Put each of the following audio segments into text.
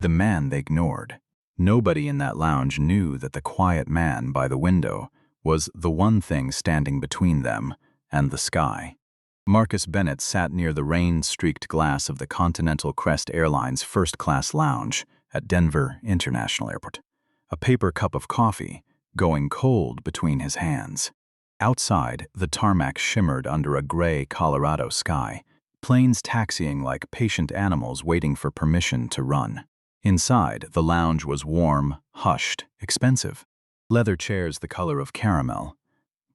The man they ignored. Nobody in that lounge knew that the quiet man by the window was the one thing standing between them and the sky. Marcus Bennett sat near the rain-streaked glass of the Continental Crest Airlines first-class lounge at Denver International Airport, a paper cup of coffee going cold between his hands. Outside, the tarmac shimmered under a gray Colorado sky, planes taxiing like patient animals waiting for permission to run. Inside, the lounge was warm, hushed, expensive. Leather chairs the color of caramel,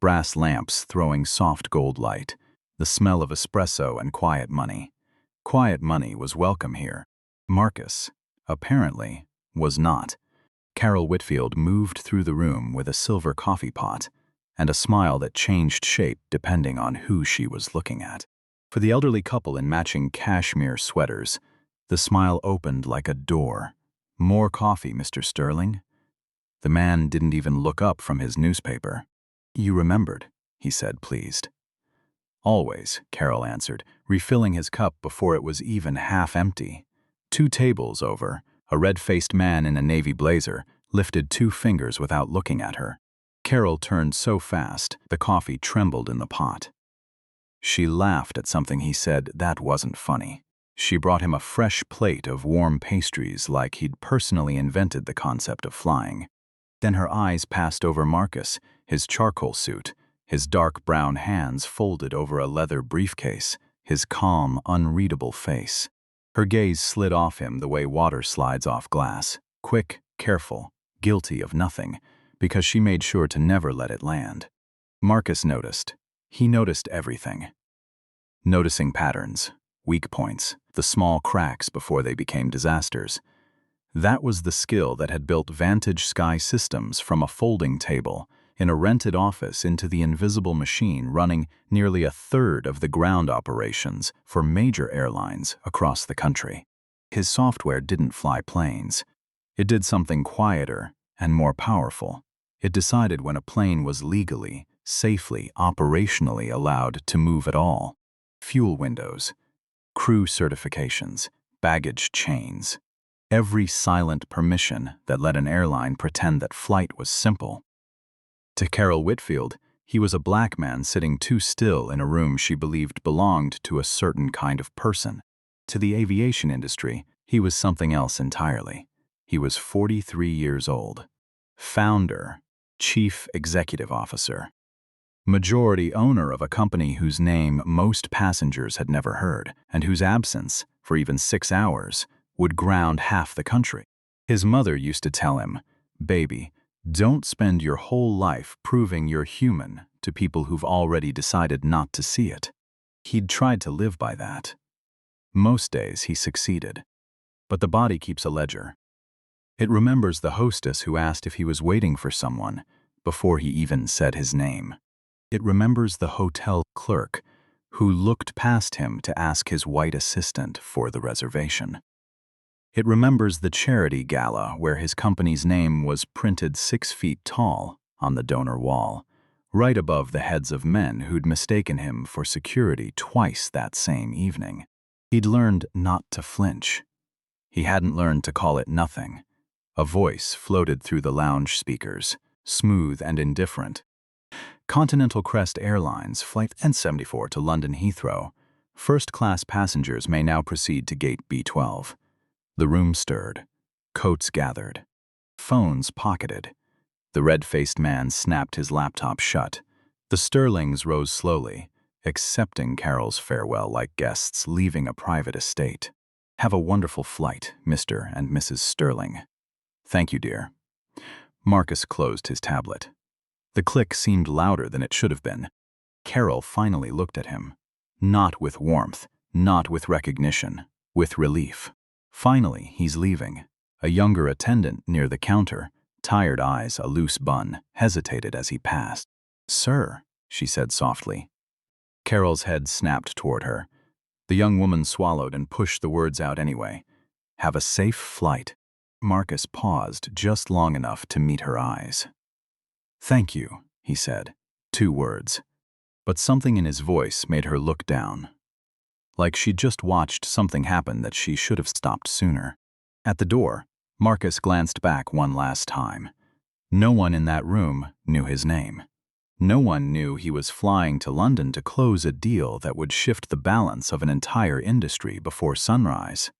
brass lamps throwing soft gold light, the smell of espresso and quiet money. Quiet money was welcome here. Marcus, apparently, was not. Carol Whitfield moved through the room with a silver coffee pot and a smile that changed shape depending on who she was looking at. For the elderly couple in matching cashmere sweaters, the smile opened like a door. "More coffee, Mr. Sterling?" The man didn't even look up from his newspaper. "You remembered," he said, pleased. "Always," Carol answered, refilling his cup before it was even half empty. 2 tables over, a red-faced man in a navy blazer lifted 2 fingers without looking at her. Carol turned so fast, the coffee trembled in the pot. She laughed at something he said that wasn't funny. She brought him a fresh plate of warm pastries like he'd personally invented the concept of flying. Then her eyes passed over Marcus, his charcoal suit, his dark brown hands folded over a leather briefcase, his calm, unreadable face. Her gaze slid off him the way water slides off glass, quick, careful, guilty of nothing, because she made sure to never let it land. Marcus noticed. He noticed everything. Noticing patterns, weak points, the small cracks before they became disasters. That was the skill that had built Vantage Sky Systems from a folding table in a rented office into the invisible machine running nearly a third of the ground operations for major airlines across the country. His software didn't fly planes. It did something quieter and more powerful. It decided when a plane was legally, safely, operationally allowed to move at all. Fuel windows, crew certifications, baggage chains. Every silent permission that let an airline pretend that flight was simple. To Carol Whitfield, he was a black man sitting too still in a room she believed belonged to a certain kind of person. To the aviation industry, he was something else entirely. He was 43 years old. Founder, chief executive officer. Majority owner of a company whose name most passengers had never heard, and whose absence, for even 6 hours, would ground half the country. His mother used to tell him, "Baby, don't spend your whole life proving you're human to people who've already decided not to see it." He'd tried to live by that. Most days he succeeded. But the body keeps a ledger. It remembers the hostess who asked if he was waiting for someone before he even said his name. It remembers the hotel clerk who looked past him to ask his white assistant for the reservation. It remembers the charity gala where his company's name was printed 6 feet tall on the donor wall, right above the heads of men who'd mistaken him for security twice that same evening. He'd learned not to flinch. He hadn't learned to call it nothing. A voice floated through the lounge speakers, smooth and indifferent. Continental Crest Airlines, Flight N74 to London Heathrow. First-class passengers may now proceed to Gate B12. The room stirred. Coats gathered. Phones pocketed. The red-faced man snapped his laptop shut. The Sterlings rose slowly, accepting Carol's farewell like guests leaving a private estate. "Have a wonderful flight, Mr. and Mrs. Sterling." "Thank you, dear." Marcus closed his tablet. The click seemed louder than it should have been. Carol finally looked at him. Not with warmth, not with recognition, with relief. Finally, he's leaving. A younger attendant near the counter, tired eyes, a loose bun, hesitated as he passed. "Sir," she said softly. Carol's head snapped toward her. The young woman swallowed and pushed the words out anyway. "Have a safe flight." Marcus paused just long enough to meet her eyes. "Thank you," he said. 2 words. But something in his voice made her look down. Like she'd just watched something happen that she should have stopped sooner. At the door, Marcus glanced back one last time. No one in that room knew his name. No one knew he was flying to London to close a deal that would shift the balance of an entire industry before sunrise.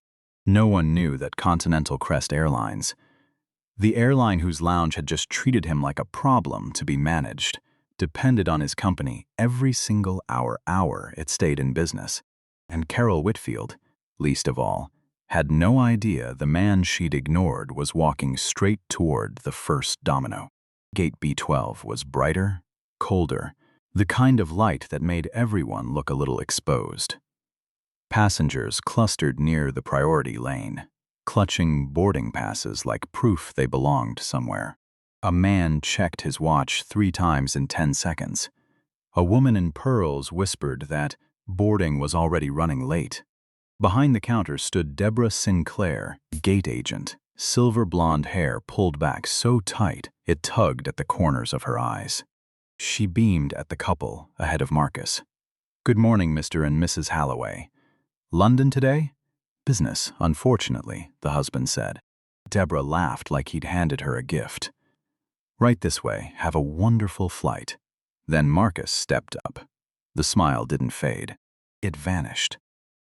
No one knew that Continental Crest Airlines, the airline whose lounge had just treated him like a problem to be managed, depended on his company every single hour it stayed in business. And Carol Whitfield, least of all, had no idea the man she'd ignored was walking straight toward the first domino. Gate B12 was brighter, colder, the kind of light that made everyone look a little exposed. Passengers clustered near the priority lane, clutching boarding passes like proof they belonged somewhere. A man checked his watch 3 times in 10 seconds. A woman in pearls whispered that boarding was already running late. Behind the counter stood Deborah Sinclair, gate agent, silver blonde hair pulled back so tight it tugged at the corners of her eyes. She beamed at the couple ahead of Marcus. "Good morning, Mr. and Mrs. Halloway. London today?" "Business, unfortunately," the husband said. Deborah laughed like he'd handed her a gift. "Right this way. Have a wonderful flight." Then Marcus stepped up. The smile didn't fade. It vanished.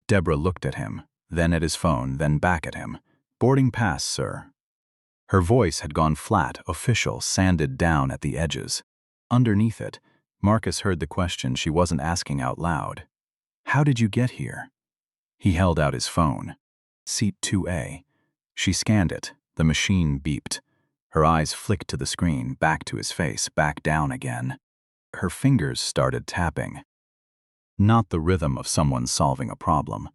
Deborah looked at him, then at his phone, then back at him. "Boarding pass, sir." Her voice had gone flat, official, sanded down at the edges. Underneath it, Marcus heard the question she wasn't asking out loud. "How did you get here?" He held out his phone. "Seat 2A. She scanned it. The machine beeped. Her eyes flicked to the screen, back to his face, back down again. Her fingers started tapping. Not the rhythm of someone solving a problem,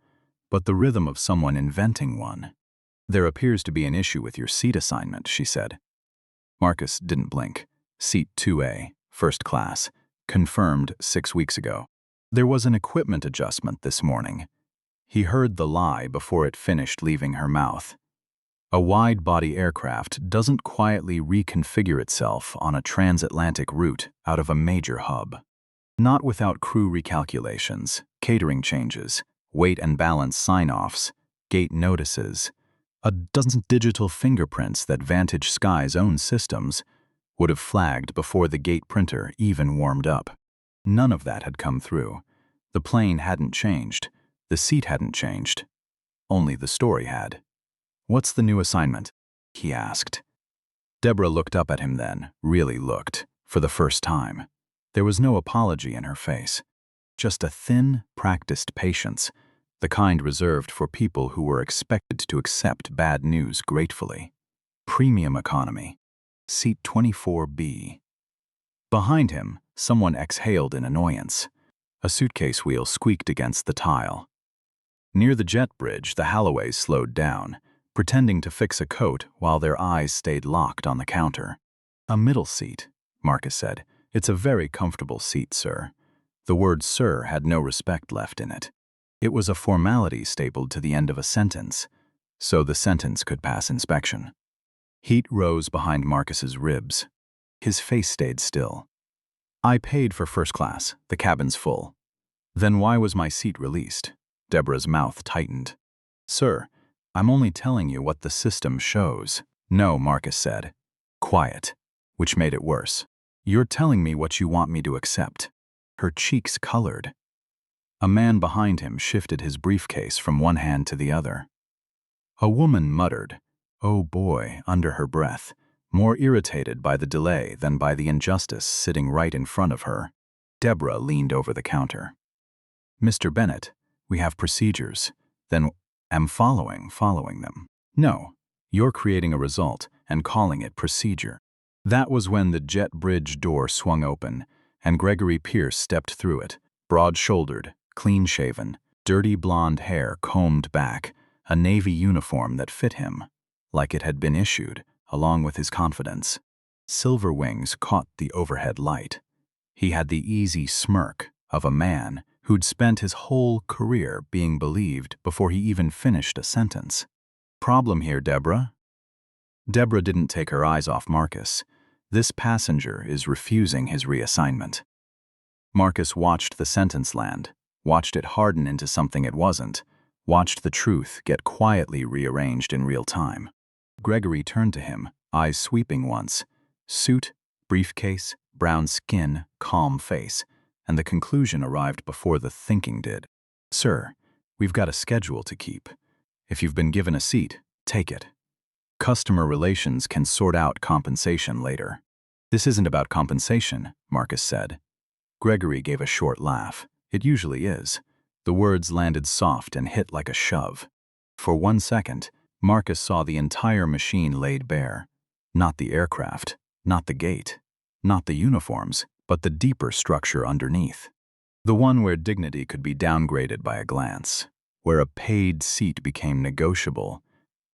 but the rhythm of someone inventing one. "There appears to be an issue with your seat assignment," she said. Marcus didn't blink. Seat 2A, first class, confirmed 6 weeks ago. There was an equipment adjustment this morning. He heard the lie before it finished leaving her mouth. A wide-body aircraft doesn't quietly reconfigure itself on a transatlantic route out of a major hub. Not without crew recalculations, catering changes, weight and balance sign-offs, gate notices, a dozen digital fingerprints that Vantage Sky's own systems would have flagged before the gate printer even warmed up. None of that had come through. The plane hadn't changed. The seat hadn't changed. Only the story had. "What's the new assignment?" he asked. Deborah looked up at him then, really looked, for the first time. There was no apology in her face. Just a thin, practiced patience, the kind reserved for people who were expected to accept bad news gratefully. Premium economy. Seat 24B. Behind him, someone exhaled in annoyance. A suitcase wheel squeaked against the tile. Near the jet bridge, the Halloways slowed down, pretending to fix a coat while their eyes stayed locked on the counter. "A middle seat," Marcus said. "It's a very comfortable seat, sir." The word "sir" had no respect left in it. It was a formality stapled to the end of a sentence, so the sentence could pass inspection. Heat rose behind Marcus's ribs. His face stayed still. "I paid for first class. The cabin's full." "Then why was my seat released?" Deborah's mouth tightened. "Sir, I'm only telling you what the system shows." "No," Marcus said. Quiet, which made it worse. "You're telling me what you want me to accept." Her cheeks colored. A man behind him shifted his briefcase from one hand to the other. A woman muttered, "Oh boy," under her breath, more irritated by the delay than by the injustice sitting right in front of her. Deborah leaned over the counter. "Mr. Bennett, we have procedures." "Then am following them." "No, you're creating a result and calling it procedure." That was when the jet bridge door swung open, and Gregory Pierce stepped through it, broad-shouldered, clean-shaven, dirty blonde hair combed back, a navy uniform that fit him, like it had been issued, along with his confidence. Silver wings caught the overhead light. He had the easy smirk of a man who'd spent his whole career being believed before he even finished a sentence. "Problem here, Deborah?" Deborah didn't take her eyes off Marcus. "This passenger is refusing his reassignment." Marcus watched the sentence land, watched it harden into something it wasn't, watched the truth get quietly rearranged in real time. Gregory turned to him, eyes sweeping once. Suit, briefcase, brown skin, calm face, and the conclusion arrived before the thinking did. Sir, we've got a schedule to keep. If you've been given a seat, take it. Customer relations can sort out compensation later. This isn't about compensation, Marcus said. Gregory gave a short laugh. It usually is. The words landed soft and hit like a shove. For 1 second, Marcus saw the entire machine laid bare. Not the aircraft, not the gate, not the uniforms, but the deeper structure underneath. The one where dignity could be downgraded by a glance, where a paid seat became negotiable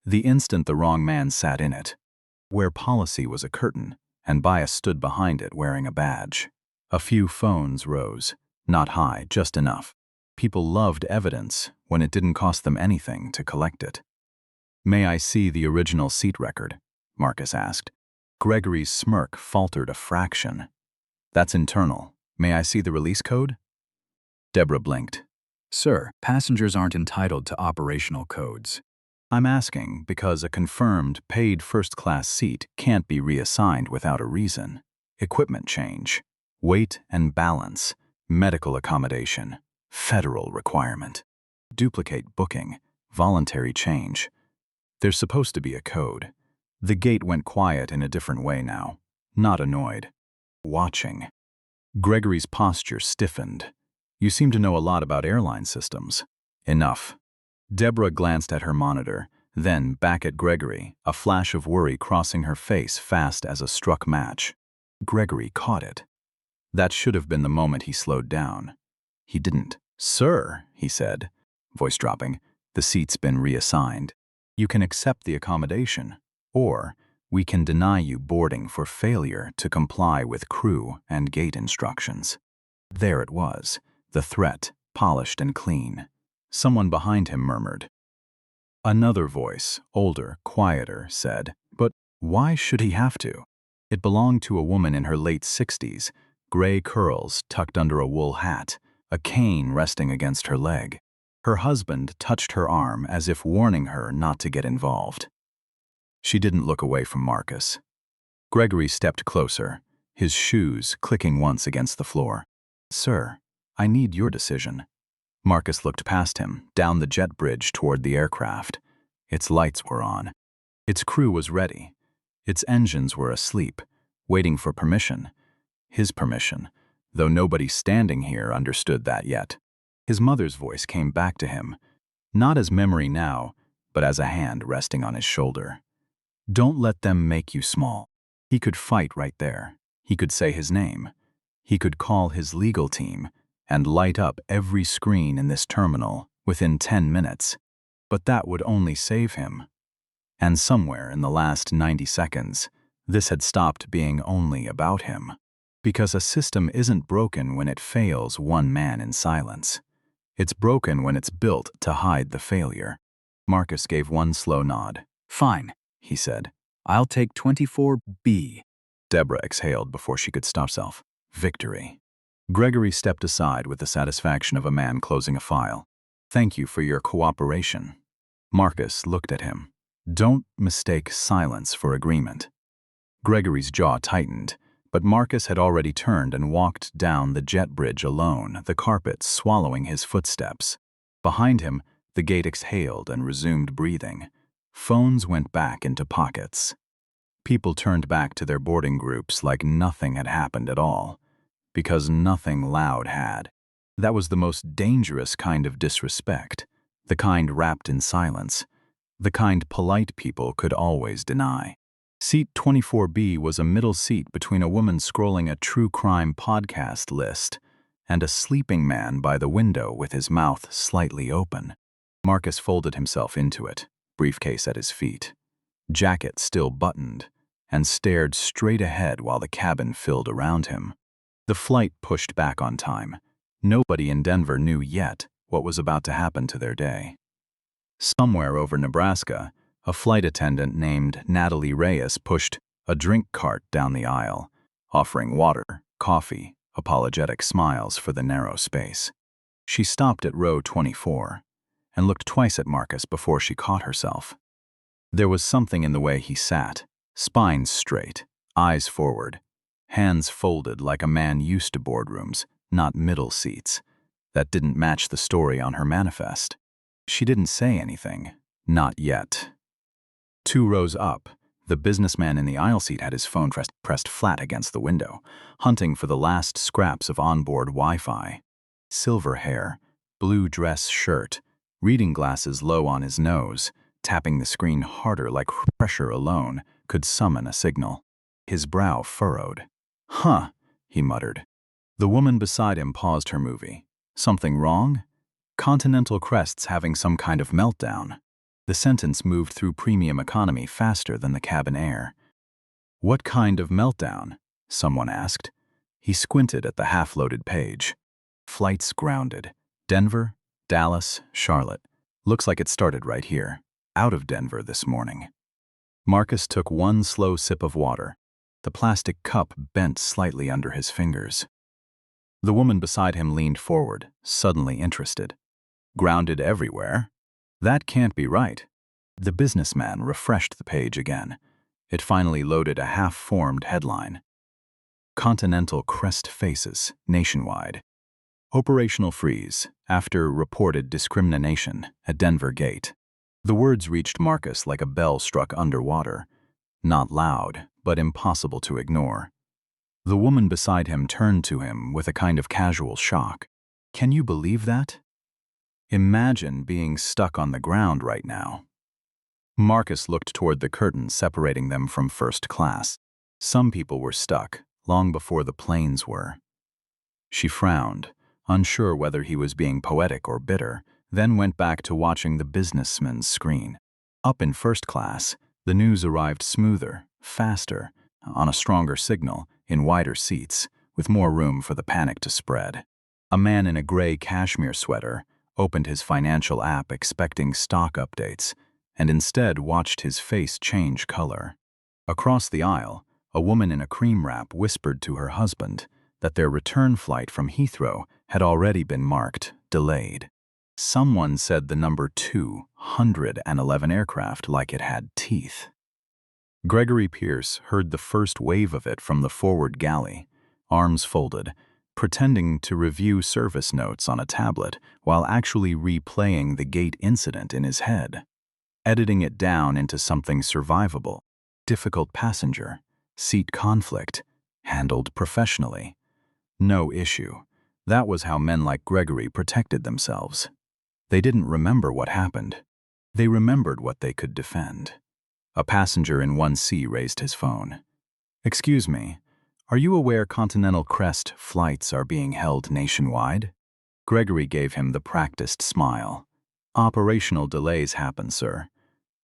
the instant the wrong man sat in it, where policy was a curtain and bias stood behind it wearing a badge. A few phones rose, not high, just enough. People loved evidence when it didn't cost them anything to collect it. May I see the original seat record? Marcus asked. Gregory's smirk faltered a fraction. That's internal. May I see the release code? Deborah blinked. Sir, passengers aren't entitled to operational codes. I'm asking because a confirmed, paid first-class seat can't be reassigned without a reason. Equipment change, weight and balance, medical accommodation, federal requirement. Duplicate booking, voluntary change. There's supposed to be a code. The gate went quiet in a different way now, not annoyed. Watching. Gregory's posture stiffened. You seem to know a lot about airline systems. Enough. Deborah glanced at her monitor, then back at Gregory, a flash of worry crossing her face fast as a struck match. Gregory caught it. That should have been the moment he slowed down. He didn't. Sir, he said, voice dropping, the seat's been reassigned. You can accept the accommodation, or we can deny you boarding for failure to comply with crew and gate instructions. There it was, the threat, polished and clean. Someone behind him murmured. Another voice, older, quieter, said, but why should he have to? It belonged to a woman in her late 60s, gray curls tucked under a wool hat, a cane resting against her leg. Her husband touched her arm as if warning her not to get involved. She didn't look away from Marcus. Gregory stepped closer, his shoes clicking once against the floor. Sir, I need your decision. Marcus looked past him, down the jet bridge toward the aircraft. Its lights were on. Its crew was ready. Its engines were asleep, waiting for permission. His permission, though nobody standing here understood that yet. His mother's voice came back to him, not as memory now, but as a hand resting on his shoulder. Don't let them make you small. He could fight right there. He could say his name. He could call his legal team and light up every screen in this terminal within 10 minutes. But that would only save him. And somewhere in the last 90 seconds, this had stopped being only about him. Because a system isn't broken when it fails one man in silence. It's broken when it's built to hide the failure. Marcus gave one slow nod. Fine, he said. I'll take 24B. Deborah exhaled before she could stop herself. Victory. Gregory stepped aside with the satisfaction of a man closing a file. Thank you for your cooperation. Marcus looked at him. Don't mistake silence for agreement. Gregory's jaw tightened, but Marcus had already turned and walked down the jet bridge alone, the carpet swallowing his footsteps. Behind him, the gate exhaled and resumed breathing. Phones went back into pockets. People turned back to their boarding groups like nothing had happened at all. Because nothing loud had. That was the most dangerous kind of disrespect, the kind wrapped in silence, the kind polite people could always deny. Seat 24B was a middle seat between a woman scrolling a true crime podcast list and a sleeping man by the window with his mouth slightly open. Marcus folded himself into it, briefcase at his feet, jacket still buttoned, and stared straight ahead while the cabin filled around him. The flight pushed back on time. Nobody in Denver knew yet what was about to happen to their day. Somewhere over Nebraska, a flight attendant named Natalie Reyes pushed a drink cart down the aisle, offering water, coffee, apologetic smiles for the narrow space. She stopped at row 24. and looked twice at Marcus before she caught herself. There was something in the way he sat, spine straight, eyes forward, hands folded like a man used to boardrooms, not middle seats, that didn't match the story on her manifest. She didn't say anything, not yet. 2 rows up, the businessman in the aisle seat had his phone pressed flat against the window, hunting for the last scraps of onboard Wi-Fi. Silver hair, blue dress shirt, reading glasses low on his nose, tapping the screen harder like pressure alone could summon a signal. His brow furrowed. "Huh," he muttered. The woman beside him paused her movie. Something wrong? Continental Crest's having some kind of meltdown. The sentence moved through premium economy faster than the cabin air. "What kind of meltdown?" someone asked. He squinted at the half-loaded page. Flights grounded. Denver, Dallas, Charlotte. Looks like it started right here, out of Denver this morning. Marcus took one slow sip of water. The plastic cup bent slightly under his fingers. The woman beside him leaned forward, suddenly interested. "Grounded everywhere? That can't be right." The businessman refreshed the page again. It finally loaded a half-formed headline. Continental Crest faces nationwide. Operational freeze after reported discrimination at Denver Gate. The words reached Marcus like a bell struck underwater. Not loud, but impossible to ignore. The woman beside him turned to him with a kind of casual shock. "Can you believe that? Imagine being stuck on the ground right now." Marcus looked toward the curtain separating them from first class. Some people were stuck, long before the planes were. She frowned, unsure whether he was being poetic or bitter, then went back to watching the businessman's screen. Up in first class, the news arrived smoother, faster, on a stronger signal, in wider seats, with more room for the panic to spread. A man in a gray cashmere sweater opened his financial app expecting stock updates, and instead watched his face change color. Across the aisle, a woman in a cream wrap whispered to her husband that their return flight from Heathrow had already been marked delayed. Someone said the number 211 aircraft like it had teeth. Gregory Pierce heard the first wave of it from the forward galley, arms folded, pretending to review service notes on a tablet while actually replaying the gate incident in his head, editing it down into something survivable. Difficult passenger, seat conflict, handled professionally. No issue. That was how men like Gregory protected themselves. They didn't remember what happened. They remembered what they could defend. A passenger in 1C raised his phone. "Excuse me, are you aware Continental Crest flights are being held nationwide?" Gregory gave him the practiced smile. "Operational delays happen, sir.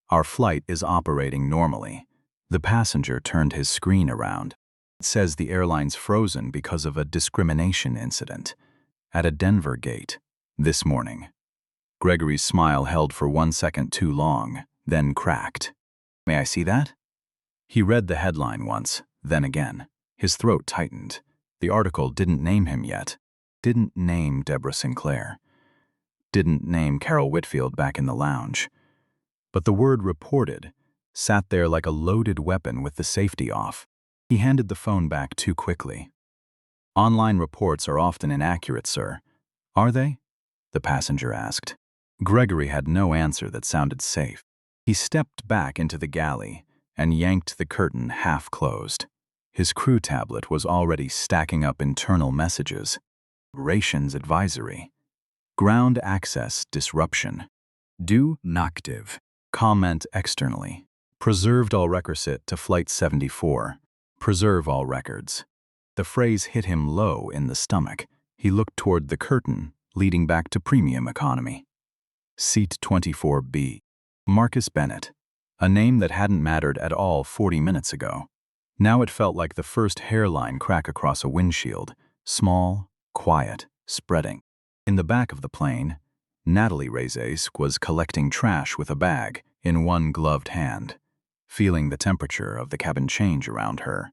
Our flight is operating normally." The passenger turned his screen around. "It says the airline's frozen because of a discrimination incident at a Denver gate this morning." Gregory's smile held for 1 second too long, then cracked. "May I see that?" He read the headline once, then again. His throat tightened. The article didn't name him yet. Didn't name Deborah Sinclair. Didn't name Carol Whitfield back in the lounge. But the word reported sat there like a loaded weapon with the safety off. He handed the phone back too quickly. "Online reports are often inaccurate, sir." "Are they?" the passenger asked. Gregory had no answer that sounded safe. He stepped back into the galley and yanked the curtain half closed. His crew tablet was already stacking up internal messages. Rations advisory. Ground access disruption. Do inactive. Comment externally. Preserved all requisite to Flight 74. Preserve all records. The phrase hit him low in the stomach. He looked toward the curtain, leading back to premium economy. Seat 24B. Marcus Bennett. A name that hadn't mattered at all 40 minutes ago. Now it felt like the first hairline crack across a windshield. Small, quiet, spreading. In the back of the plane, Natalie Reyes was collecting trash with a bag in one gloved hand, feeling the temperature of the cabin change around her.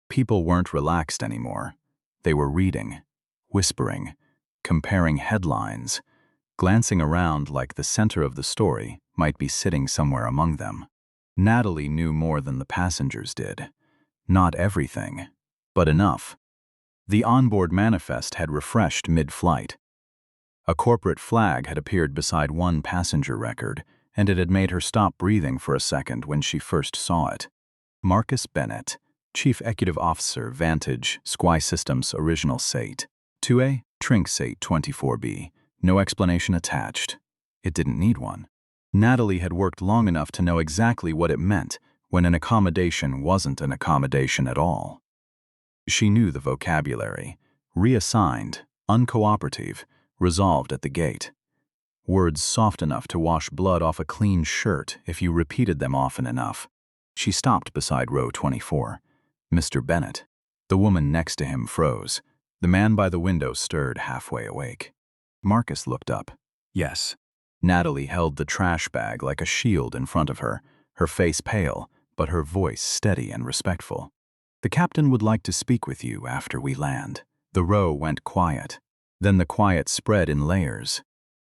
People weren't relaxed anymore. They were reading, whispering, comparing headlines, glancing around like the center of the story might be sitting somewhere among them. Natalie knew more than the passengers did. Not everything, but enough. The onboard manifest had refreshed mid-flight. A corporate flag had appeared beside one passenger record, and it had made her stop breathing for a second when she first saw it. Marcus Bennett, Chief Executive Officer, Vantage, Sky Systems Original Sate. 2A, Trink Sate 24B. No explanation attached. It didn't need one. Natalie had worked long enough to know exactly what it meant when an accommodation wasn't an accommodation at all. She knew the vocabulary. Reassigned, uncooperative, resolved at the gate. Words soft enough to wash blood off a clean shirt if you repeated them often enough. She stopped beside row 24. Mr. Bennett. The woman next to him froze. The man by the window stirred halfway awake. Marcus looked up. Yes. Natalie held the trash bag like a shield in front of her face pale, but her voice steady and respectful. The captain would like to speak with you after we land. The row went quiet. Then the quiet spread in layers.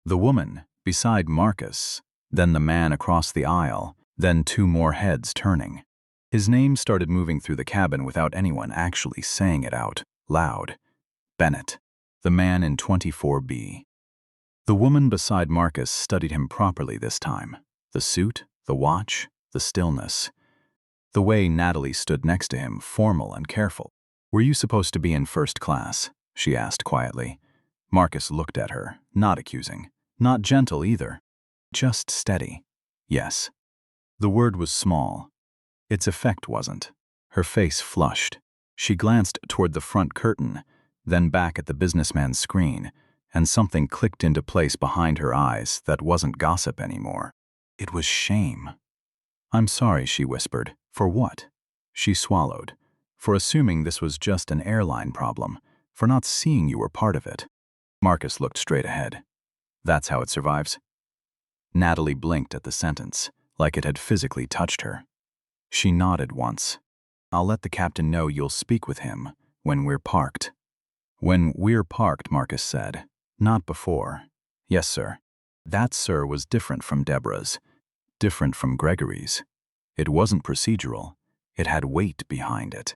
The woman beside Marcus, then the man across the aisle, then two more heads turning. His name started moving through the cabin without anyone actually saying it out loud. Bennett, the man in 24B. The woman beside Marcus studied him properly this time. The suit, the watch, the stillness. The way Natalie stood next to him, formal and careful. Were you supposed to be in first class? She asked quietly. Marcus looked at her, not accusing, not gentle either. Just steady. Yes. The word was small. Its effect wasn't. Her face flushed. She glanced toward the front curtain, then back at the businessman's screen, and something clicked into place behind her eyes that wasn't gossip anymore. It was shame. I'm sorry, she whispered. For what? She swallowed. For assuming this was just an airline problem, for not seeing you were part of it. Marcus looked straight ahead. That's how it survives? Natalie blinked at the sentence, like it had physically touched her. She nodded once. I'll let the captain know you'll speak with him when we're parked. When we're parked, Marcus said. Not before. Yes, sir. That sir was different from Deborah's, different from Gregory's. It wasn't procedural. It had weight behind it.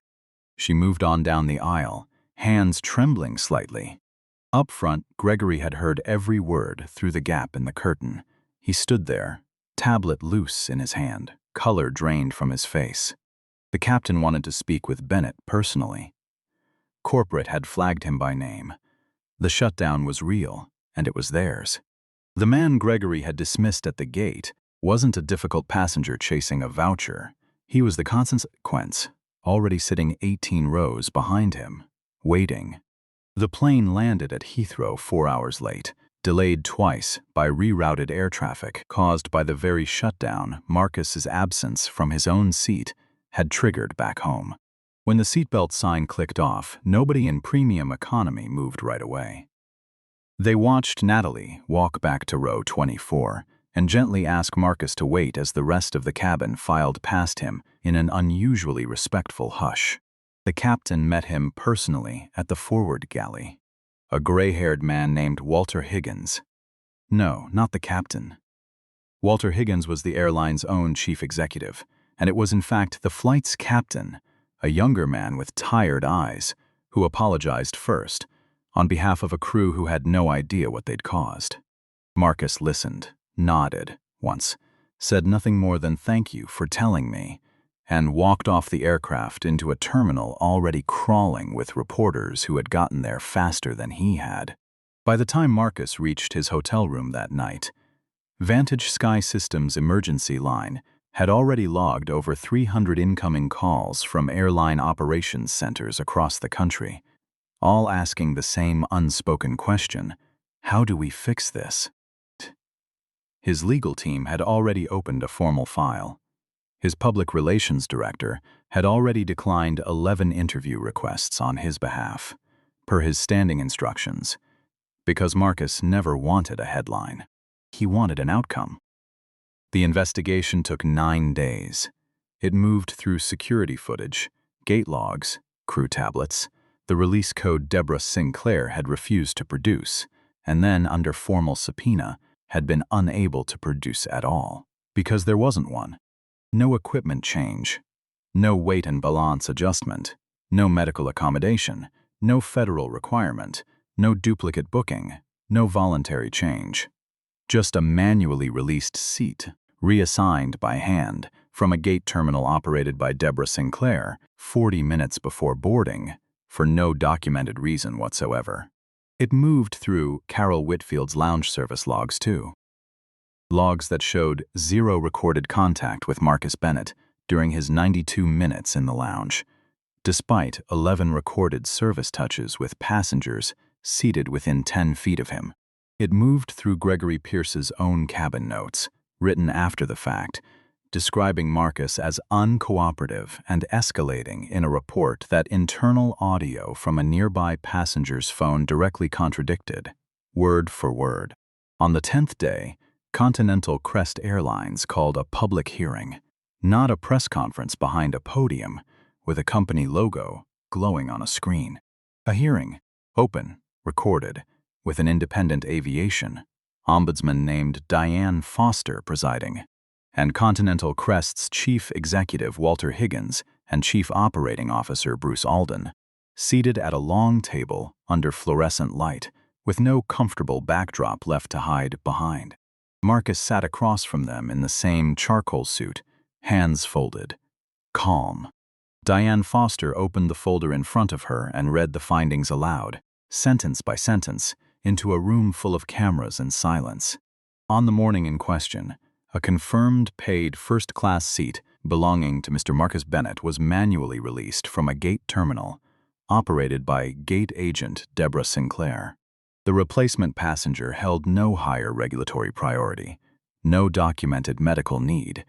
She moved on down the aisle, hands trembling slightly. Up front, Gregory had heard every word through the gap in the curtain. He stood there, tablet loose in his hand, color drained from his face. The captain wanted to speak with Bennett personally. Corporate had flagged him by name. The shutdown was real, and it was theirs. The man Gregory had dismissed at the gate wasn't a difficult passenger chasing a voucher. He was the consequence, already sitting 18 rows behind him, waiting. The plane landed at Heathrow 4 hours late, delayed twice by rerouted air traffic caused by the very shutdown Marcus's absence from his own seat had triggered back home. When the seatbelt sign clicked off, nobody in premium economy moved right away. They watched Natalie walk back to row 24 and gently ask Marcus to wait as the rest of the cabin filed past him in an unusually respectful hush. The captain met him personally at the forward galley. A gray-haired man named Walter Higgins. No, not the captain. Walter Higgins was the airline's own chief executive, and it was in fact the flight's captain, a younger man with tired eyes, who apologized first, on behalf of a crew who had no idea what they'd caused. Marcus listened, nodded once, said nothing more than thank you for telling me, and walked off the aircraft into a terminal already crawling with reporters who had gotten there faster than he had. By the time Marcus reached his hotel room that night, Vantage Sky Systems' emergency line had already logged over 300 incoming calls from airline operations centers across the country, all asking the same unspoken question: how do we fix this? His legal team had already opened a formal file. His public relations director had already declined 11 interview requests on his behalf, per his standing instructions, because Marcus never wanted a headline. He wanted an outcome. The investigation took 9 days. It moved through security footage, gate logs, crew tablets, the release code Deborah Sinclair had refused to produce, and then, under formal subpoena, had been unable to produce at all, because there wasn't one. No equipment change, no weight and balance adjustment, no medical accommodation, no federal requirement, no duplicate booking, no voluntary change. Just a manually released seat, reassigned by hand from a gate terminal operated by Deborah Sinclair 40 minutes before boarding, for no documented reason whatsoever. It moved through Carol Whitfield's lounge service logs too. Logs that showed 0 recorded contact with Marcus Bennett during his 92 minutes in the lounge, despite 11 recorded service touches with passengers seated within 10 feet of him. It moved through Gregory Pierce's own cabin notes, written after the fact, describing Marcus as uncooperative and escalating in a report that internal audio from a nearby passenger's phone directly contradicted, word for word. On the 10th day, Continental Crest Airlines called a public hearing, not a press conference behind a podium with a company logo glowing on a screen. A hearing, open, recorded, with an independent aviation ombudsman named Diane Foster presiding, and Continental Crest's chief executive Walter Higgins and chief operating officer Bruce Alden, seated at a long table under fluorescent light with no comfortable backdrop left to hide behind. Marcus sat across from them in the same charcoal suit, hands folded, calm. Diane Foster opened the folder in front of her and read the findings aloud, sentence by sentence, into a room full of cameras and silence. On the morning in question, a confirmed paid first-class seat belonging to Mr. Marcus Bennett was manually released from a gate terminal, operated by gate agent Deborah Sinclair. The replacement passenger held no higher regulatory priority, no documented medical need,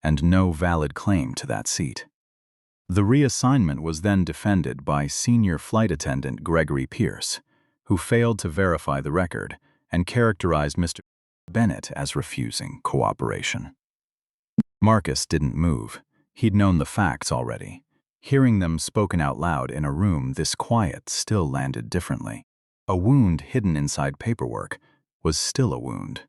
and no valid claim to that seat. The reassignment was then defended by senior flight attendant Gregory Pierce, who failed to verify the record and characterized Mr. Bennett as refusing cooperation. Marcus didn't move. He'd known the facts already. Hearing them spoken out loud in a room this quiet still landed differently. A wound hidden inside paperwork was still a wound.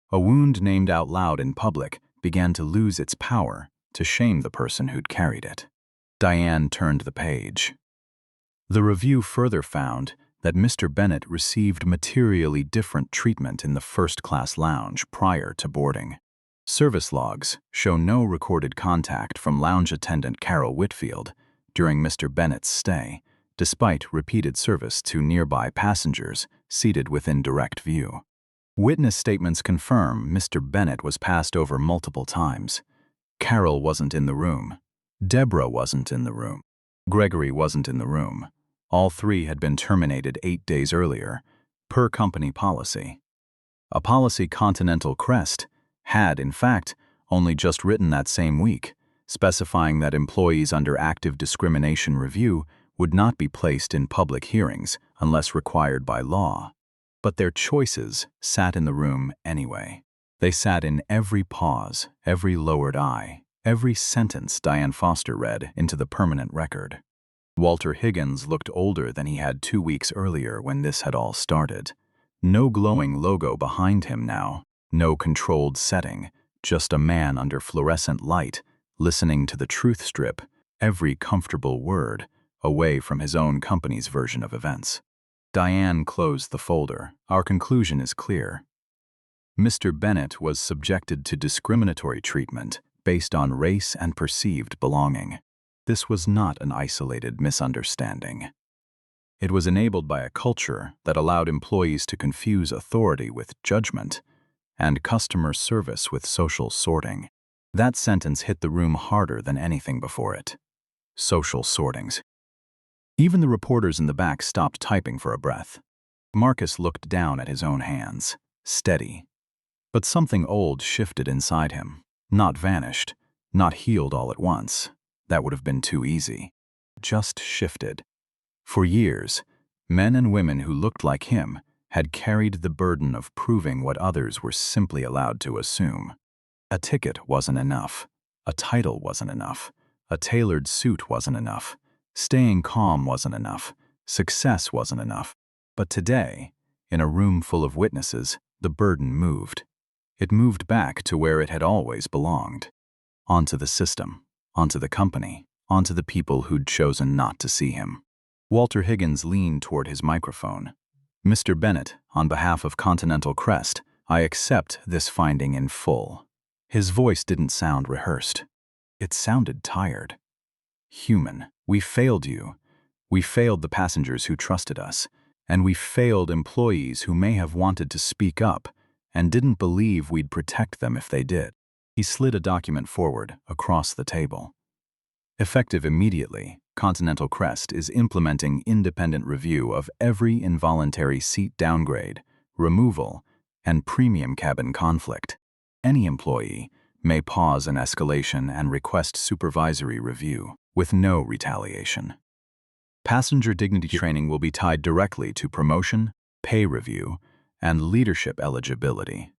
A wound named out loud in public began to lose its power to shame the person who'd carried it. Diane turned the page. The review further found that Mr. Bennett received materially different treatment in the first-class lounge prior to boarding. Service logs show no recorded contact from lounge attendant Carol Whitfield during Mr. Bennett's stay, despite repeated service to nearby passengers seated within direct view. Witness statements confirm Mr. Bennett was passed over multiple times. Carol wasn't in the room. Deborah wasn't in the room. Gregory wasn't in the room. All 3 had been terminated 8 days earlier, per company policy. A policy Continental Crest had, in fact, only just written that same week, specifying that employees under active discrimination review would not be placed in public hearings unless required by law. But their choices sat in the room anyway. They sat in every pause, every lowered eye, every sentence Diane Foster read into the permanent record. Walter Higgins looked older than he had 2 weeks earlier when this had all started. No glowing logo behind him now, no controlled setting, just a man under fluorescent light, listening to the truth strip, every comfortable word, away from his own company's version of events. Diane closed the folder. Our conclusion is clear. Mr. Bennett was subjected to discriminatory treatment based on race and perceived belonging. This was not an isolated misunderstanding. It was enabled by a culture that allowed employees to confuse authority with judgment and customer service with social sorting. That sentence hit the room harder than anything before it. Social sortings. Even the reporters in the back stopped typing for a breath. Marcus looked down at his own hands, steady. But something old shifted inside him, not vanished, not healed all at once. That would have been too easy. Just shifted. For years, men and women who looked like him had carried the burden of proving what others were simply allowed to assume. A ticket wasn't enough. A title wasn't enough. A tailored suit wasn't enough. Staying calm wasn't enough. Success wasn't enough. But today, In a room full of witnesses, the burden moved. It moved back to where it had always belonged. Onto the system, onto the company, onto the people who'd chosen not to see him. Walter Higgins leaned toward his microphone. "Mr. Bennett, on behalf of Continental Crest, I accept this finding in full." His voice didn't sound rehearsed. It sounded tired. Human. We failed you. We failed the passengers who trusted us. And we failed employees who may have wanted to speak up and didn't believe we'd protect them if they did. He slid a document forward, across the table. Effective immediately, Continental Crest is implementing independent review of every involuntary seat downgrade, removal, and premium cabin conflict. Any employee may pause an escalation and request supervisory review, with no retaliation. Passenger dignity training will be tied directly to promotion, pay review, and leadership eligibility.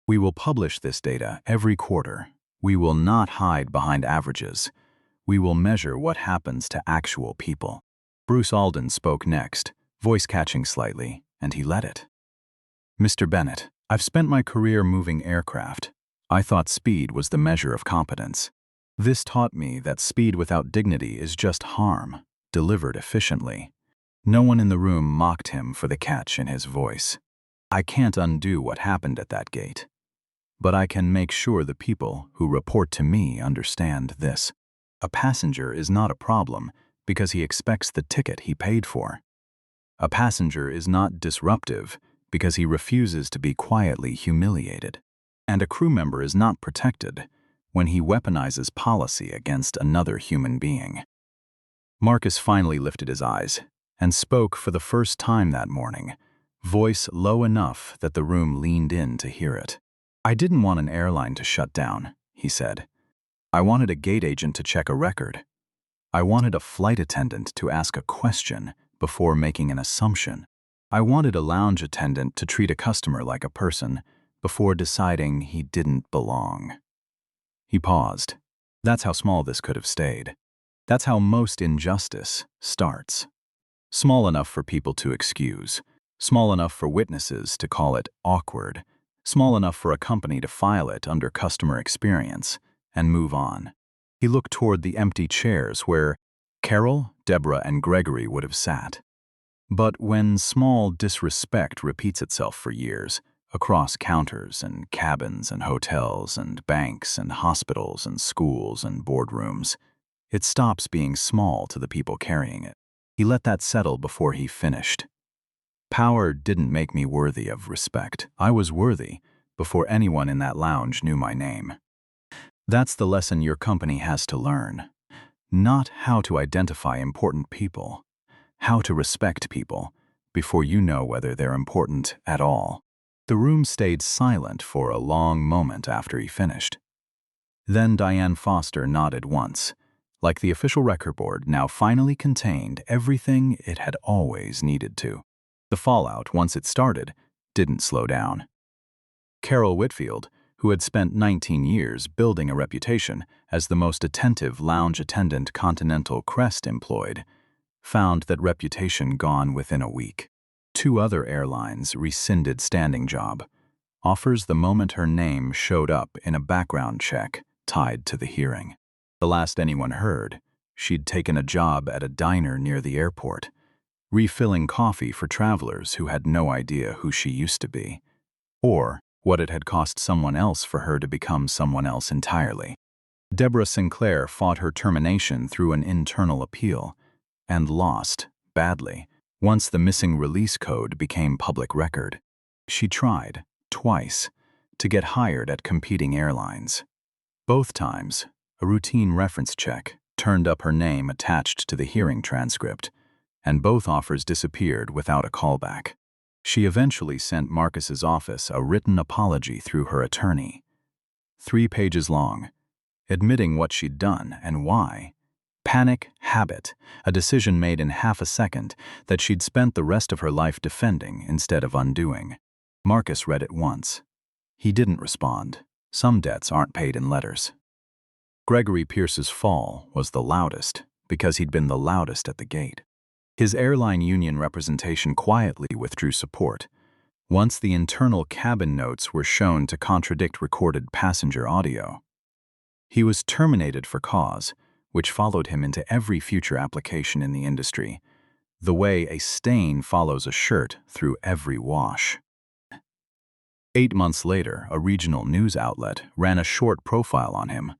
We will publish this data every quarter. We will not hide behind averages. We will measure what happens to actual people. Bruce Alden spoke next, voice catching slightly, and he let it. "Mr. Bennett, I've spent my career moving aircraft. I thought speed was the measure of competence. This taught me that speed without dignity is just harm, delivered efficiently." No one in the room mocked him for the catch in his voice. "I can't undo what happened at that gate. But I can make sure the people who report to me understand this. A passenger is not a problem because he expects the ticket he paid for. A passenger is not disruptive because he refuses to be quietly humiliated. And a crew member is not protected when he weaponizes policy against another human being." Marcus finally lifted his eyes and spoke for the first time that morning, voice low enough that the room leaned in to hear it. "I didn't want an airline to shut down," he said. "I wanted a gate agent to check a record. I wanted a flight attendant to ask a question before making an assumption. I wanted a lounge attendant to treat a customer like a person before deciding he didn't belong." He paused. That's how small this could have stayed. That's how most injustice starts. Small enough for people to excuse. Small enough for witnesses to call it awkward. Small enough for a company to file it under customer experience and move on. He looked toward the empty chairs where Carol, Deborah, and Gregory would have sat. But when small disrespect repeats itself for years, across counters and cabins and hotels and banks and hospitals and schools and boardrooms, it stops being small to the people carrying it. He let that settle before he finished. "Power didn't make me worthy of respect. I was worthy before anyone in that lounge knew my name." That's the lesson your company has to learn. Not how to identify important people, how to respect people before you know whether they're important at all. The room stayed silent for a long moment after he finished. Then Diane Foster nodded once, like the official record board now finally contained everything it had always needed to. The fallout, once it started, didn't slow down. Carol Whitfield, who had spent 19 years building a reputation as the most attentive lounge attendant Continental Crest employed, found that reputation gone within a week. 2 other airlines rescinded standing job, offers the moment her name showed up in a background check tied to the hearing. The last anyone heard, she'd taken a job at a diner near the airport, refilling coffee for travelers who had no idea who she used to be, or what it had cost someone else for her to become someone else entirely. Deborah Sinclair fought her termination through an internal appeal, and lost, badly, once the missing release code became public record. She tried, twice, to get hired at competing airlines. Both times, a routine reference check turned up her name attached to the hearing transcript, and both offers disappeared without a callback. She eventually sent Marcus's office a written apology through her attorney, 3 pages long, admitting what she'd done and why. Panic, habit, a decision made in half a second that she'd spent the rest of her life defending instead of undoing. Marcus read it once. He didn't respond. Some debts aren't paid in letters. Gregory Pierce's fall was the loudest because he'd been the loudest at the gate. His airline union representation quietly withdrew support, Once the internal cabin notes were shown to contradict recorded passenger audio. He was terminated for cause, which followed him into every future application in the industry, the way a stain follows a shirt through every wash. 8 months later, a regional news outlet ran a short profile on him,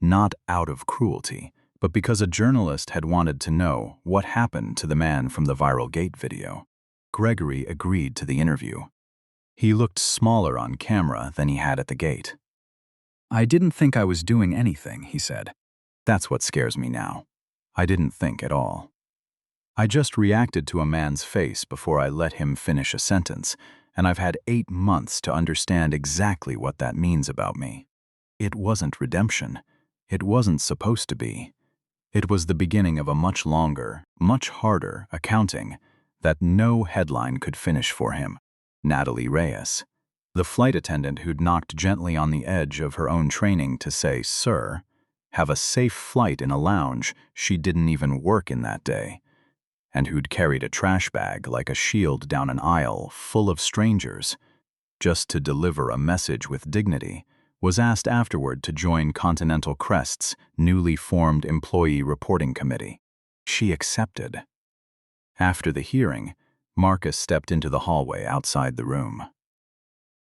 not out of cruelty, but because a journalist had wanted to know what happened to the man from the viral gate video. Gregory agreed to the interview. He looked smaller on camera than he had at the gate. "I didn't think I was doing anything," he said. "That's what scares me now. I didn't think at all. I just reacted to a man's face before I let him finish a sentence, and I've had 8 months to understand exactly what that means about me. It wasn't redemption. It wasn't supposed to be. It was the beginning of a much longer, much harder accounting that no headline could finish for him." Natalie Reyes, the flight attendant who'd knocked gently on the edge of her own training to say, "Sir, have a safe flight" in a lounge she didn't even work in that day, and who'd carried a trash bag like a shield down an aisle full of strangers just to deliver a message with dignity, was asked afterward to join Continental Crest's newly formed employee reporting committee. She accepted. After the hearing, Marcus stepped into the hallway outside the room.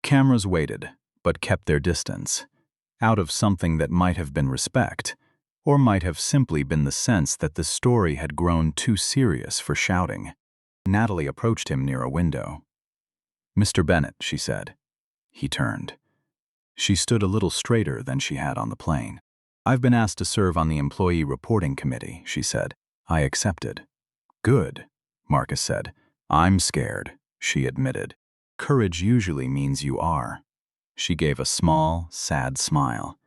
Cameras waited, but kept their distance, out of something that might have been respect, or might have simply been the sense that the story had grown too serious for shouting. Natalie approached him near a window. "Mr. Bennett," she said. He turned. She stood a little straighter than she had on the plane. "I've been asked to serve on the employee reporting committee," she said. I accepted. "Good," Marcus said. "I'm scared," she admitted. "Courage usually means you are." She gave a small, sad smile.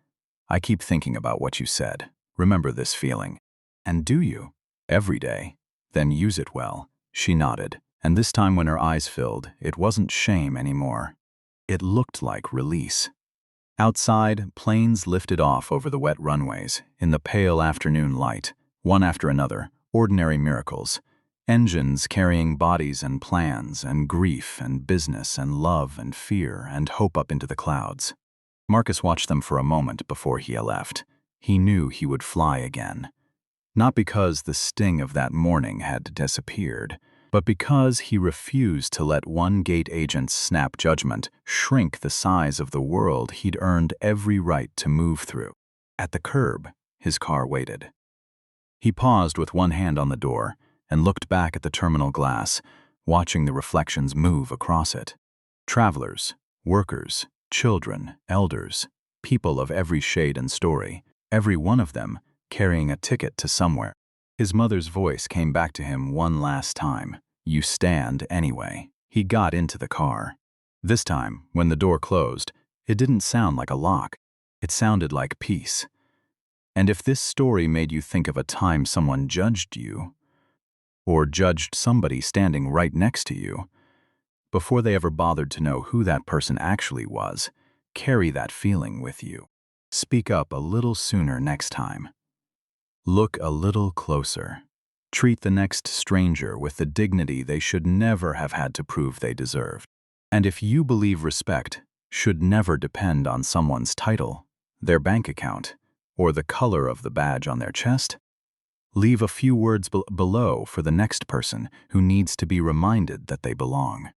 "I keep thinking about what you said. Remember this feeling." "And do you?" "Every day." "Then use it well." She nodded, and this time when her eyes filled, it wasn't shame anymore. It looked like release. Outside, planes lifted off over the wet runways, in the pale afternoon light, one after another, ordinary miracles. Engines carrying bodies and plans and grief and business and love and fear and hope up into the clouds. Marcus watched them for a moment before he left. He knew he would fly again. Not because the sting of that morning had disappeared, but because he refused to let one gate agent's snap judgment shrink the size of the world he'd earned every right to move through. At the curb, his car waited. He paused with one hand on the door and looked back at the terminal glass, watching the reflections move across it. Travelers, workers, children, elders, people of every shade and story, every one of them carrying a ticket to somewhere. His mother's voice came back to him one last time. "You stand anyway." He got into the car. This time, when the door closed, it didn't sound like a lock. It sounded like peace. And if this story made you think of a time someone judged you, or judged somebody standing right next to you, before they ever bothered to know who that person actually was, carry that feeling with you. Speak up a little sooner next time. Look a little closer. Treat the next stranger with the dignity they should never have had to prove they deserved. And if you believe respect should never depend on someone's title, their bank account, or the color of the badge on their chest, leave a few words below for the next person who needs to be reminded that they belong.